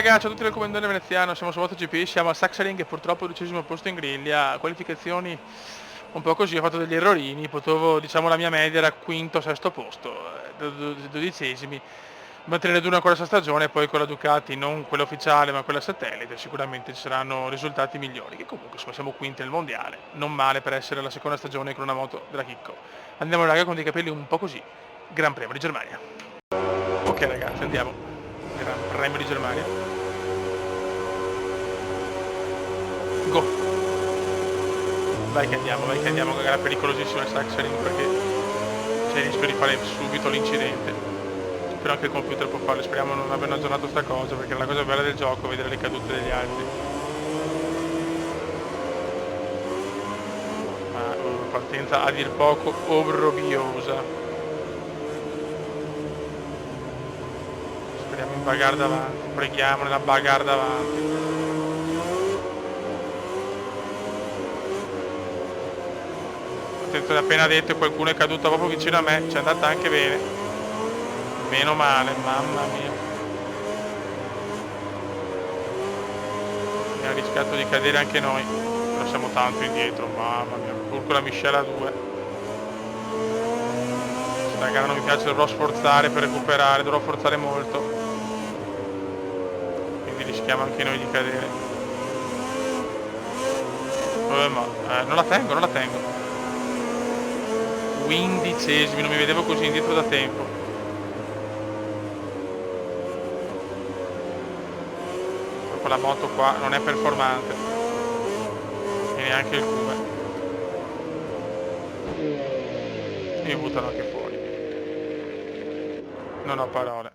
raga, ciao a tutti dal comandante veneziano, siamo su MotoGP, siamo a Sachsenring e purtroppo 12° posto in griglia, qualificazioni un po' così, ho fatto degli errorini, potevo, diciamo la mia media era quinto, sesto posto, 12esimi, mantenere duro ancora questa stagione e poi con la Ducati, non quella ufficiale ma quella satellite, sicuramente ci saranno risultati migliori, che comunque insomma, siamo quinti nel mondiale, non male per essere la seconda stagione con una moto della Chicco. Andiamo raga con dei capelli un po' così, Gran Premio di Germania. Ok ragazzi, andiamo, Gran Premio di Germania. Go! Vai che andiamo, gara pericolosissima il Sachsenring perché c'è il rischio di fare subito l'incidente. Però anche il computer può farlo, speriamo non abbiano aggiornato sta cosa perché è la cosa bella del gioco vedere le cadute degli altri. Ma partenza a dir poco obbrobriosa. Speriamo in bagarre davanti, preghiamo nella bagarre davanti. Attenzione, appena detto qualcuno è caduto proprio vicino a me, ci è andata anche bene. Meno male, mamma mia. Abbiamo rischiato di cadere anche noi, però siamo tanto indietro, mamma mia, pur con la miscela 2. Sta gara non mi piace, dovrò sforzare per recuperare, dovrò forzare molto. Quindi rischiamo anche noi di cadere. Ma non la tengo. 15esimi, non mi vedevo così indietro da tempo. Proprio la moto qua non è performante. E neanche il Cube. Mi buttano anche fuori. Non ho parole.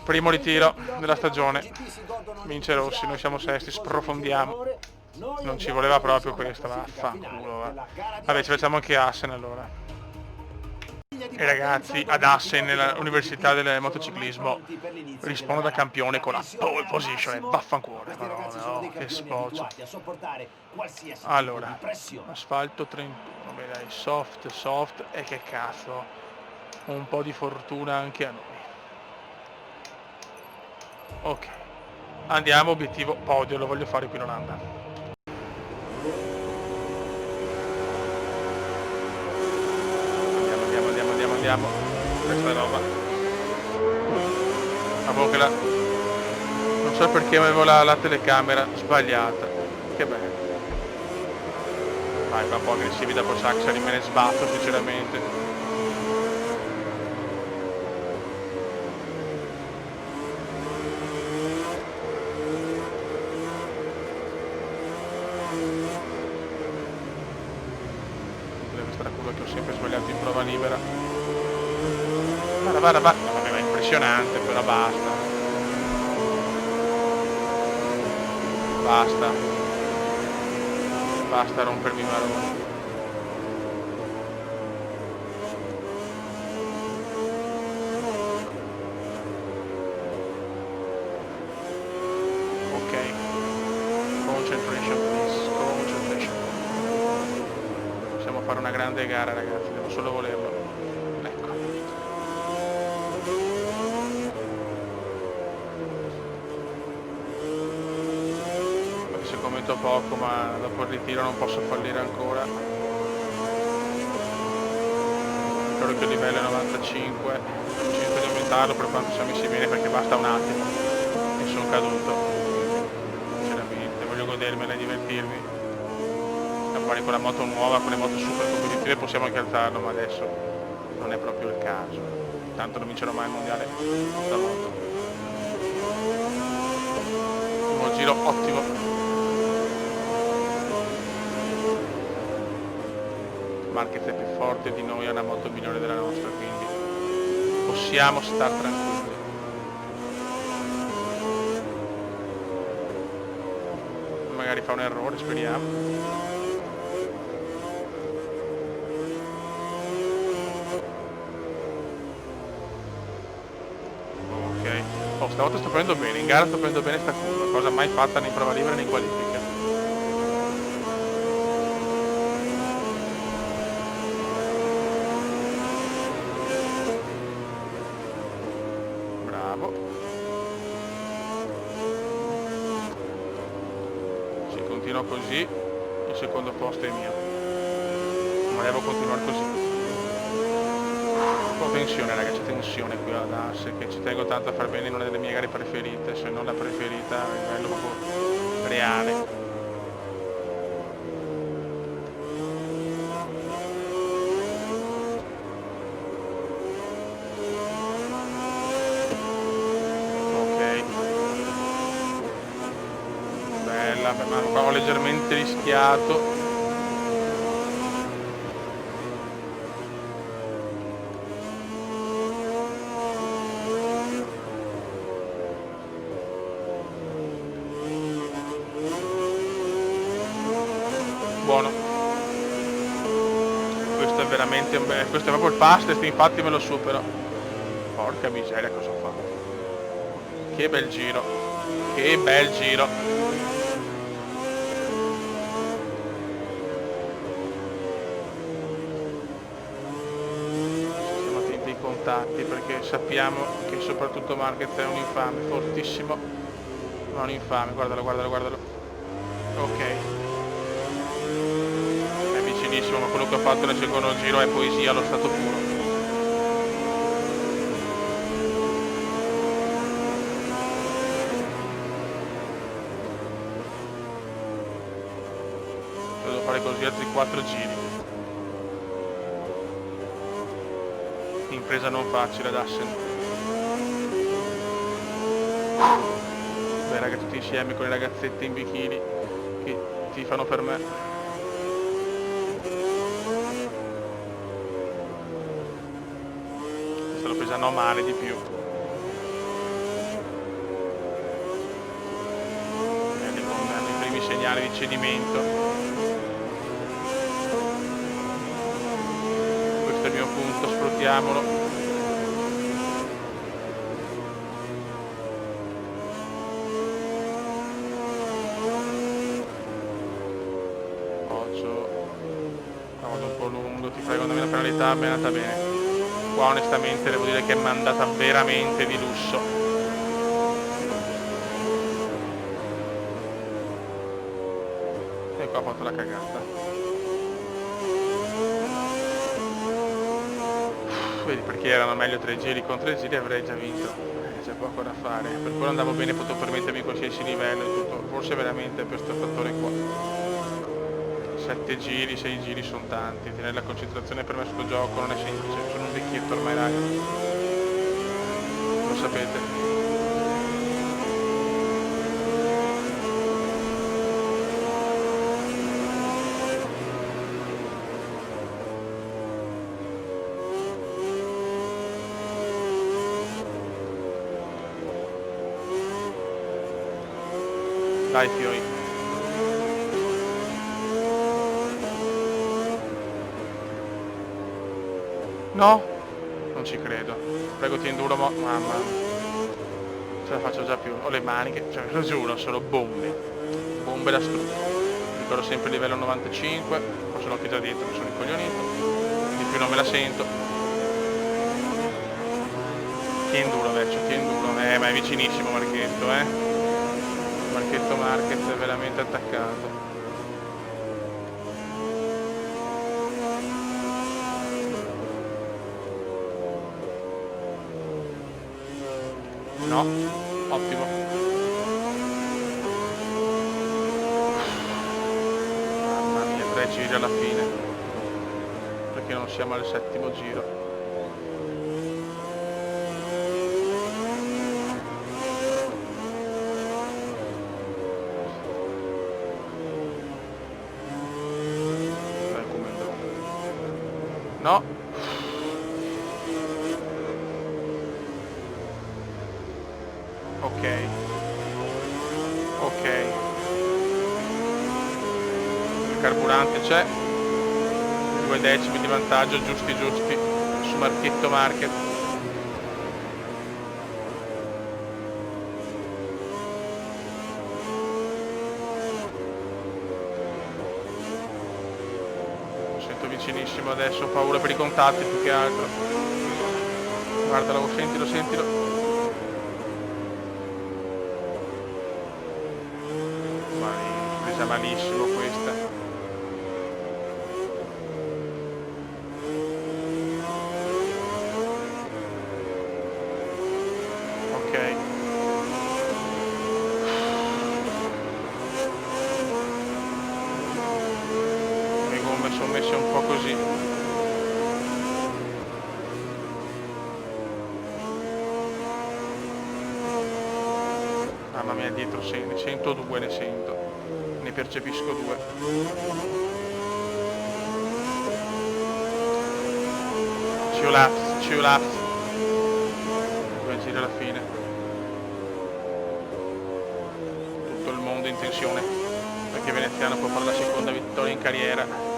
Primo ritiro della stagione. Vince Rossi, noi siamo sesti, sprofondiamo. Non ci voleva proprio questa, vaffanculo, va. Vabbè, ci facciamo anche Assen allora. E ragazzi, ad Assen, nell'università del motociclismo, rispondo da campione con la pole position e vaffanculo, madonna, oh, che spoccio. Allora, asfalto 31, beh dai, soft, e che cazzo, un po' di fortuna anche a noi. Ok, andiamo, obiettivo podio, lo voglio fare qui in Olanda. Andiamo, questa roba. Avevo che non so perché avevo la telecamera sbagliata. Che bello. Vai, va un po' aggressivi dopo Sachsenring, me ne sbatto sinceramente. Questa è la curva che ho sempre sbagliato in prova libera. Guarda, vabbè, è impressionante, però basta. Basta rompermi i maroni. Ok. Concentration, please. Concentration. Possiamo fare una grande gara, ragazzi, devo solo volerlo. Commento poco, ma dopo il ritiro non posso fallire ancora. Ricordo che il livello è 95, cerco di aumentarlo per quanto siamo messi bene perché basta un attimo e sono caduto. Sinceramente, voglio godermela e divertirmi. A fare con la moto nuova, con le moto super competitive possiamo anche alzarlo, ma adesso non è proprio il caso. Tanto non vincerò mai il mondiale da moto. Primo giro ottimo. Marquez è più forte di noi, ha una moto migliore della nostra, quindi possiamo star tranquilli. Magari fa un errore, speriamo. Ok, oh, stavolta sto prendendo bene, in gara sto prendendo bene sta curva, cosa mai fatta né in prova libera né in qualifica. continuo così, il secondo posto è mio. Ma devo continuare così. Un po' tensione, ragazzi, tensione qui ad Ars, che ci tengo tanto a far bene in una delle mie gare preferite, se non la preferita a livello proprio reale. Ma qua ho leggermente rischiato. Buono. Questo è veramente un bel... questo è proprio il fastest, infatti me lo supero. Porca miseria, cosa ho fatto. Che bel giro. Che bel giro. Perché sappiamo che soprattutto Marquez è un infame, fortissimo, ma un infame, guardalo, guardalo, guardalo. Ok, è vicinissimo, ma quello che ho fatto nel secondo giro è poesia allo stato puro. Devo fare così altri 4 giri. Impresa non facile ad Assen. Beh raga, tutti insieme con le ragazzette in bikini che tifano per me. Se lo pesano male di più. Hanno i primi segnali di cedimento. Questo è il mio punto, sfruttiamolo. Secondo me la penalità è andata bene. Qua onestamente devo dire che mi è andata veramente di lusso. E qua ho fatto la cagata. Vedi, perché erano meglio 3 giri con 3 giri avrei già vinto. C'è poco da fare. Per quello andavo bene, potevo permettermi qualsiasi livello e tutto. Forse veramente per questo fattore qua. 7 giri, 6 giri sono tanti, tenere la concentrazione per me sto gioco non è semplice, sono un vecchietto ormai raga, lo sapete. Dai fioi. No, non ci credo. Prego ti induro, mamma. Ce la faccio già più. Ho le maniche, cioè lo giuro, sono bombe. Bombe da strutto. Ricordo sempre il livello 95, poi sono anche già dietro, mi sono incoglionito. Di più non me la sento. Che induro vecchio, che induro. Ma è vicinissimo Marchetto, Marchetto Marquez è veramente attaccato. No, ottimo. Mamma mia, 3 giri alla fine. Perché non siamo al 7° giro. Dai come andrò. No. Ok, il carburante c'è, 2 decimi di vantaggio giusti su Marchetto Marquez. Lo sento vicinissimo adesso, ho paura per i contatti più che altro. Guardalo, sentilo. partita malissimo questa. Ok. Le gomme sono messe un po' così. Mamma mia, dietro ne sento due, ne percepisco due. Ciulaps. 2 giri alla fine. Tutto il mondo in tensione, perché Veneziano può fare la seconda vittoria in carriera.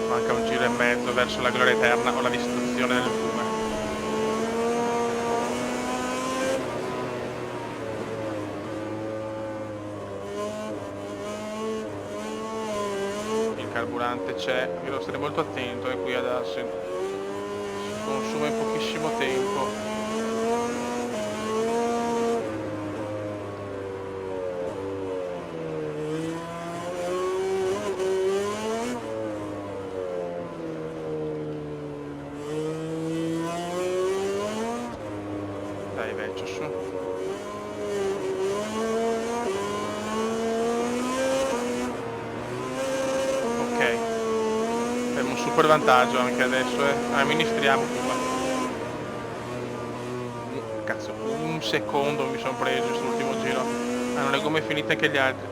Manca un giro e mezzo verso la gloria eterna o la distruzione del fiume. Il carburante c'è, io devo stare molto attento qui ad Assen, si consuma in pochissimo tempo. Dai vecchio su. Ok, abbiamo un super vantaggio anche adesso, amministriamo qua. Cazzo, un secondo mi sono preso sull'ultimo giro. Hanno le gomme finite anche gli altri.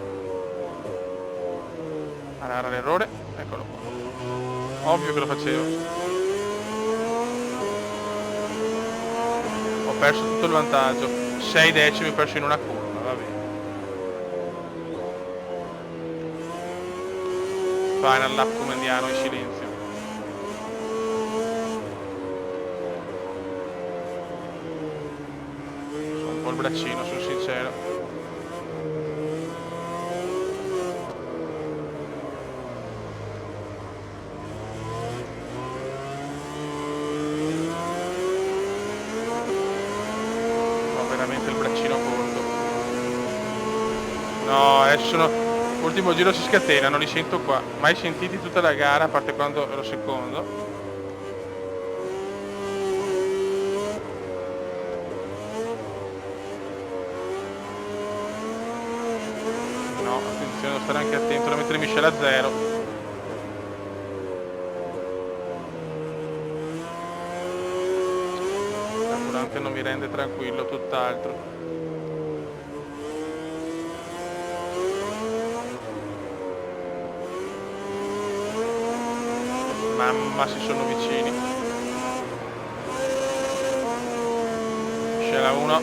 Allora era l'errore, eccolo qua. Ovvio che lo facevo. Ho perso tutto il vantaggio, 6 decimi perso in una curva, va bene. Final lap come andiamo in silenzio. Sono un po' il braccino, sono sincero. Veramente il braccino corto. No, adesso l'ultimo giro si scatenano, li sento qua. Mai sentiti tutta la gara, a parte quando ero secondo. No, attenzione, devo stare anche attento a mettere miscela a zero. Carburante non mi rende tranquillo, tutt'altro. Mamma, si sono vicini. Scela 1.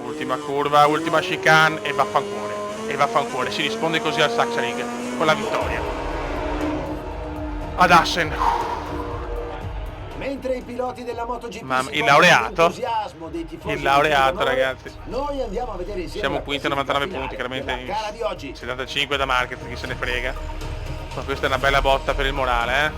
Ultima curva, ultima chicane e vaffancuore. E vaffancuore, si risponde così al Sachsenring con la vittoria. Ad Assen. Mentre i piloti della MotoGP il laureato ragazzi, noi andiamo a vedere insieme. Siamo quinti a 99 punti, chiaramente in 75 da market, chi se ne frega. Ma questa è una bella botta per il morale,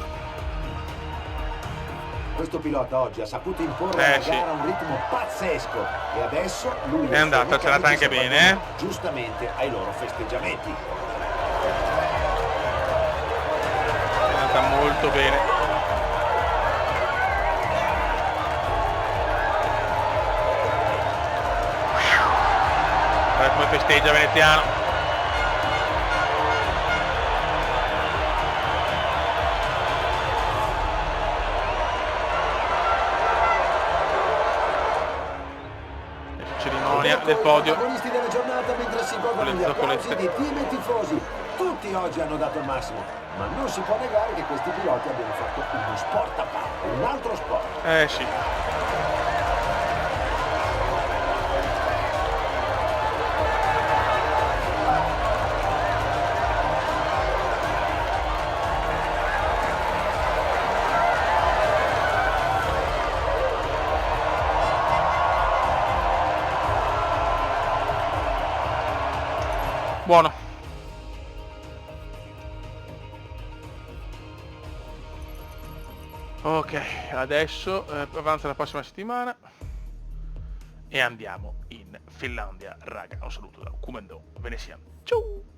Questo pilota oggi ha saputo imporre alla gara un ritmo pazzesco e adesso lui è andata, c'è andata anche bene, giustamente ai loro festeggiamenti. È andata molto bene. Guarda come festeggia Veneziano. Cerimonia del podio. Protagonisti della giornata mentre si godono gli applausi di team e tifosi. Tutti oggi hanno dato il massimo, ma non si può negare che questi piloti abbiano fatto uno sport a parte, un altro sport. Sì. Buono. Ok, adesso avanza la prossima settimana e andiamo in Finlandia, raga. Un saluto da Kumendo Venetian. Ciao!